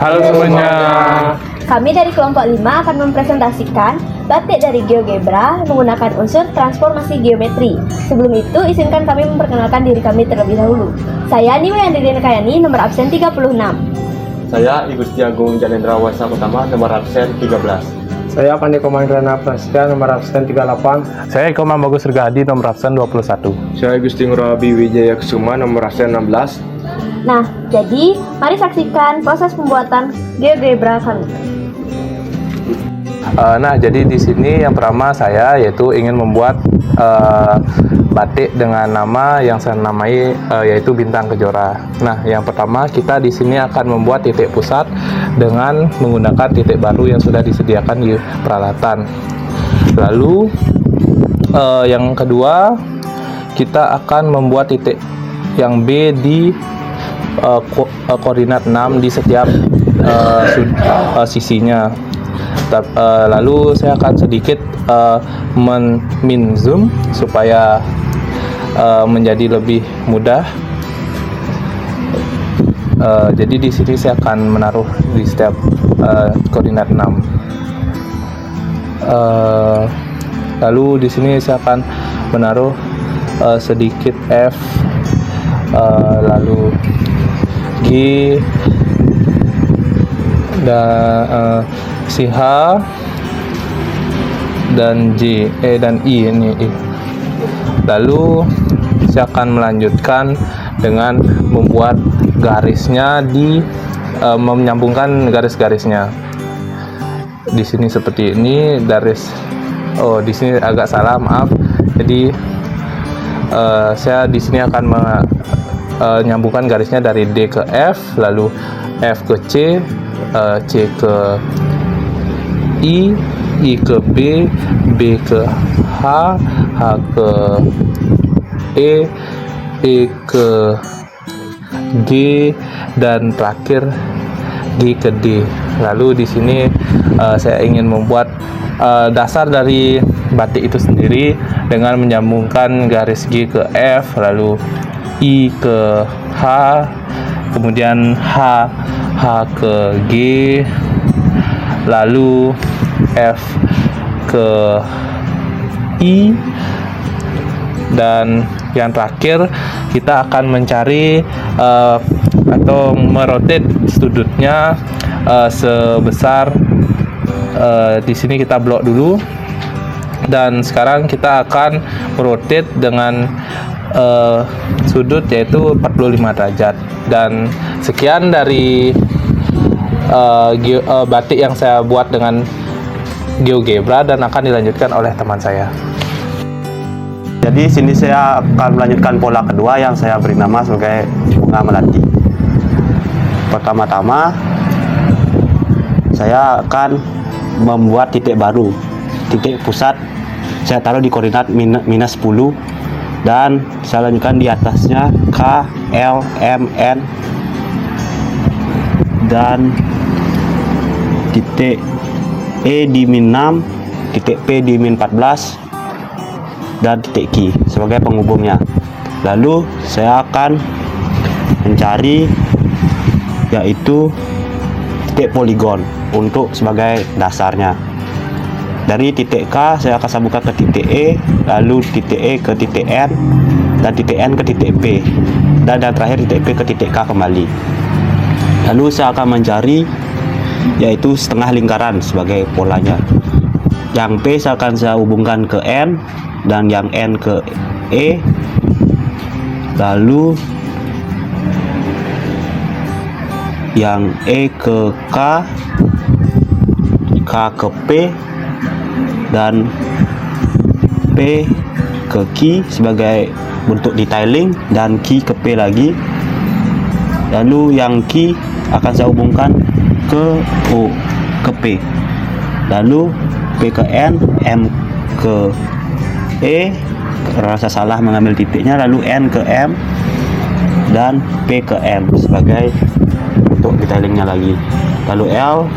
Halo semuanya. Kami dari kelompok 5 akan mempresentasikan batik dari GeoGebra menggunakan unsur transformasi geometri. Sebelum itu, izinkan kami memperkenalkan diri kami terlebih dahulu. Saya Niwa Yandri Nekayani, nomor absen 36. Saya I Gusti Agung Janendra Wasa Utama, nomor absen 13. Saya Pandi Komandrana Prasetya, nomor absen 38. Saya Komang Bagus Regadi, nomor absen 21. Saya Gusti Ngurabi Wijaya Kusuma, nomor absen 16. Nah, jadi mari saksikan proses pembuatan GeoGebra kami. Nah, jadi di sini yang pertama saya yaitu ingin membuat batik dengan nama yang saya namai yaitu Bintang Kejora. Nah, yang pertama kita di sini akan membuat titik pusat dengan menggunakan titik baru yang sudah disediakan di peralatan. Lalu yang kedua kita akan membuat titik yang B di koordinat 6 di setiap sisinya. Lalu saya akan sedikit min zoom supaya menjadi lebih mudah. Jadi di sini saya akan menaruh di setiap koordinat 6. Lalu di sini saya akan menaruh sedikit F, lalu G dan si H dan J, E dan I ini I. Lalu saya akan melanjutkan dengan membuat garisnya di menyambungkan garis-garisnya. Di sini seperti ini garis. Oh, di sini agak salah, maaf. Jadi saya di sini akan menyambungkan garisnya dari D ke F, lalu F ke C, C ke I ke B, B ke H, H ke E, E ke G, dan terakhir G ke D. Lalu di sini saya ingin membuat dasar dari batik itu sendiri dengan menyambungkan garis G ke F, lalu I ke H, kemudian H ke G, lalu F ke I, dan yang terakhir kita akan mencari atau merotate sudutnya sebesar di sini kita blok dulu, dan sekarang kita akan merotate dengan sudut yaitu 45 derajat. Dan sekian dari batik yang saya buat dengan GeoGebra dan akan dilanjutkan oleh teman saya. Jadi sini saya akan melanjutkan pola kedua yang saya beri nama sebagai bunga melati. Pertama-tama saya akan membuat titik baru. Titik pusat saya taruh di koordinat minus 10 dan saya lanjutkan di atasnya K, L, M, N dan titik E di min 6, titik P di min 14 dan titik Q sebagai penghubungnya. Lalu saya akan mencari yaitu titik poligon untuk sebagai dasarnya. Dari titik K saya akan sambungkan ke titik E, lalu titik E ke titik N, dan titik N ke titik P, dan terakhir titik P ke titik K kembali. Lalu saya akan mencari yaitu setengah lingkaran sebagai polanya. Yang P akan saya hubungkan ke N dan yang N ke E, lalu yang E ke K, K ke P, dan P ke Q sebagai bentuk detailing, dan Q ke P lagi. Lalu yang Q akan saya hubungkan ke O ke P, lalu P ke N, M ke E, rasa salah mengambil titiknya, lalu N ke M dan P ke M sebagai untuk detailingnya lagi. Lalu L,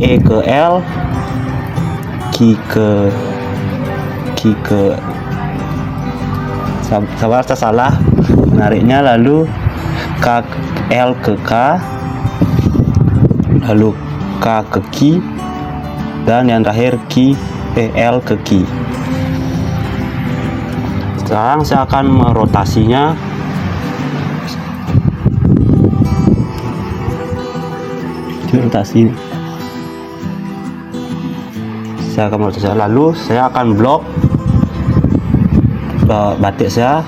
E ke L, Q ke sabar salah menariknya, lalu K, L ke K, lalu K ke Q, dan yang terakhir L ke Q. Sekarang saya akan merotasinya lalu saya akan blok batik saya.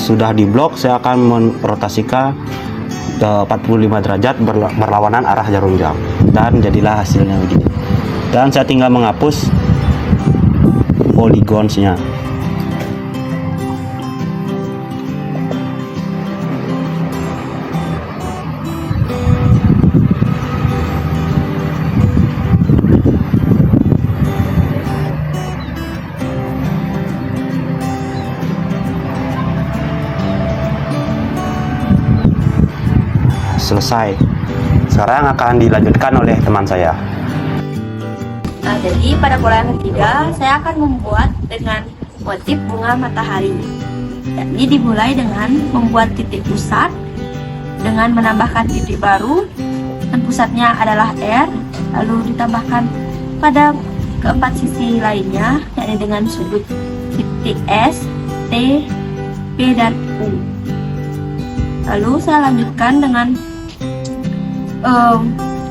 Sudah di blok, saya akan merotasikan 45 derajat berlawanan arah jarum jam, dan jadilah hasilnya begini. Dan saya tinggal menghapus poligonsnya. Selesai. Sekarang akan dilanjutkan oleh teman saya. Nah, jadi pada pola yang ketiga, saya akan membuat dengan motif bunga matahari. Jadi dimulai dengan membuat titik pusat dengan menambahkan titik baru, dan pusatnya adalah R, lalu ditambahkan pada keempat sisi lainnya, yakni dengan sudut titik S, T, P, dan U. Lalu saya lanjutkan dengan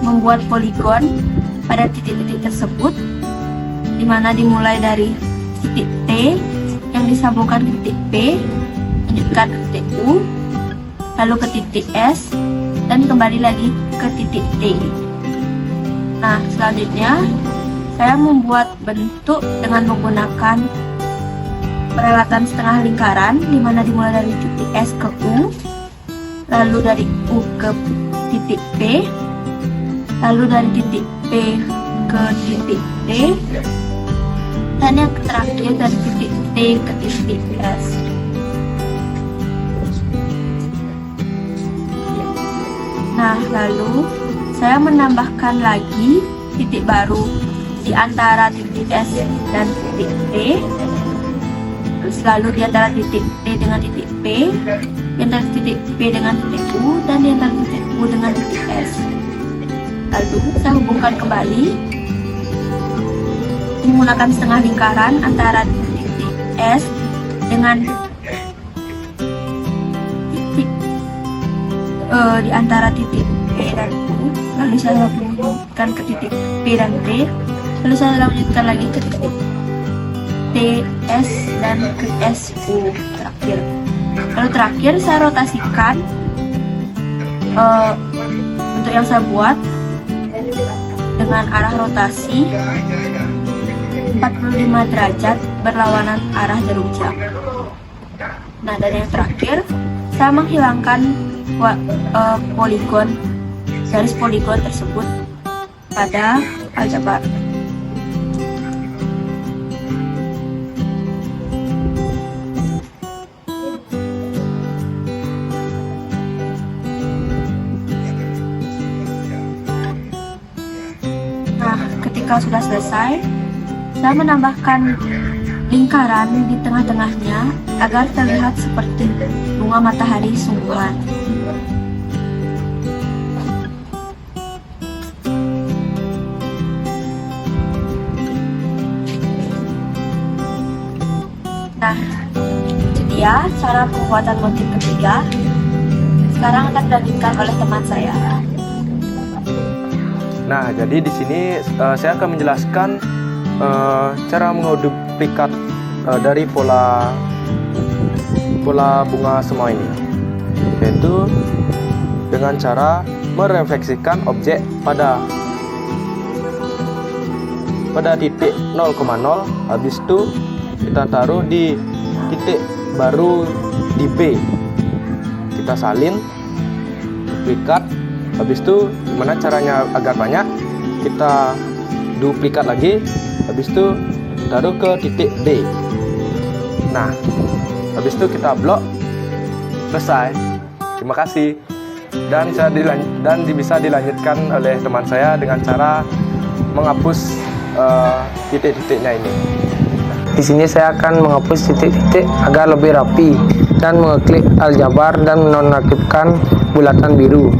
membuat poligon pada titik-titik tersebut, dimana dimulai dari titik T yang disambungkan ke titik P, lanjutkan ke titik U, lalu ke titik S, dan kembali lagi ke titik T. Nah, selanjutnya saya membuat bentuk dengan menggunakan peralatan setengah lingkaran, dimana dimulai dari titik S ke U, lalu dari U ke titik P, lalu dari titik P ke titik T, dan yang terakhir dari titik T ke titik S. Nah, lalu saya menambahkan lagi titik baru di antara titik S dan titik T, terus lalu di antara titik T dengan titik P, di antara titik P dengan titik U, dan di antara titik U dengan titik S. Lalu saya hubungkan kembali menggunakan setengah lingkaran antara titik S dengan titik di antara titik P dan U. Lalu saya hubungkan ke titik P dan T. Lalu saya lanjutkan lagi ke titik T, S, dan ke S, U terakhir. Lalu terakhir saya rotasikan untuk yang saya buat dengan arah rotasi 45 derajat berlawanan arah jarum jam. Nah, dan yang terakhir saya menghilangkan garis poligon tersebut pada aljabar. Ketika sudah selesai, saya menambahkan lingkaran di tengah-tengahnya agar terlihat seperti bunga matahari sungguhan. Nah, itu dia cara pembuatan motif ketiga. Sekarang akan dilanjutkan oleh teman saya. Nah, jadi di sini saya akan menjelaskan cara menduplikat dari pola bunga semua ini, yaitu dengan cara merefleksikan objek pada titik 0,0, habis itu kita taruh di titik baru di B, kita salin, duplikat. Habis itu gimana caranya agar banyak, kita duplikat lagi, habis itu taruh ke titik D. Nah, habis itu kita blok, selesai. Terima kasih. Dan bisa dilanjutkan oleh teman saya dengan cara menghapus titik-titiknya ini. Di sini saya akan menghapus titik-titik agar lebih rapi dan mengeklik aljabar dan menonaktifkan bulatan biru.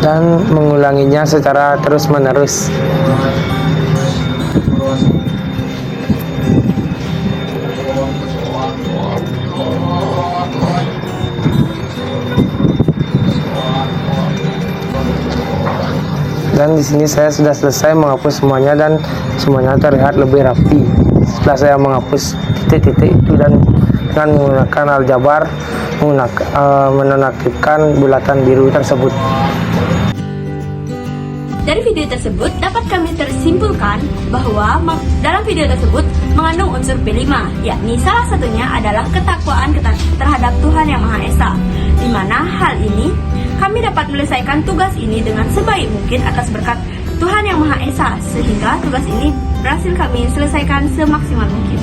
Dan mengulanginya secara terus-menerus. Dan di sini saya sudah selesai menghapus semuanya dan semuanya terlihat lebih rapi. Setelah saya menghapus titik-titik itu dan dengan menggunakan aljabar menonaktifkan bulatan biru tersebut. Dari video tersebut dapat kami tersimpulkan bahwa dalam video tersebut mengandung unsur P5, yakni salah satunya adalah ketakwaan terhadap Tuhan Yang Maha Esa, di mana hal ini kami dapat menyelesaikan tugas ini dengan sebaik mungkin atas berkat Tuhan Yang Maha Esa, sehingga tugas ini berhasil kami selesaikan semaksimal mungkin.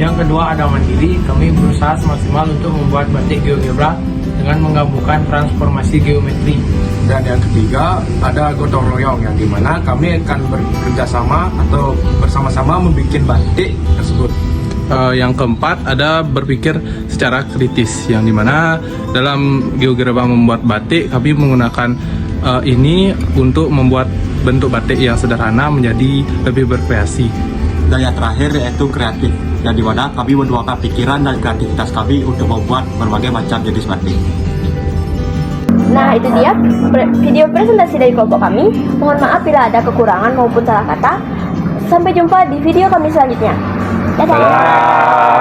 Yang kedua ada mandiri, kami berusaha semaksimal untuk membuat batik GeoGebra dengan menggabungkan transformasi geometri. Dan yang ketiga ada gotong royong, yang dimana kami akan bekerja sama atau bersama-sama membuat batik tersebut. Yang keempat ada berpikir secara kritis, yang dimana dalam GeoGebra membuat batik kami menggunakan ini untuk membuat bentuk batik yang sederhana menjadi lebih bervariasi. Dan yang terakhir yaitu kreatif, yang dimana kami menuangkan pikiran dan kreativitas kami untuk membuat berbagai macam jenis batik. Nah, itu dia video presentasi dari kelompok kami. Mohon maaf bila ada kekurangan maupun salah kata. Sampai jumpa di video kami selanjutnya. Dadah!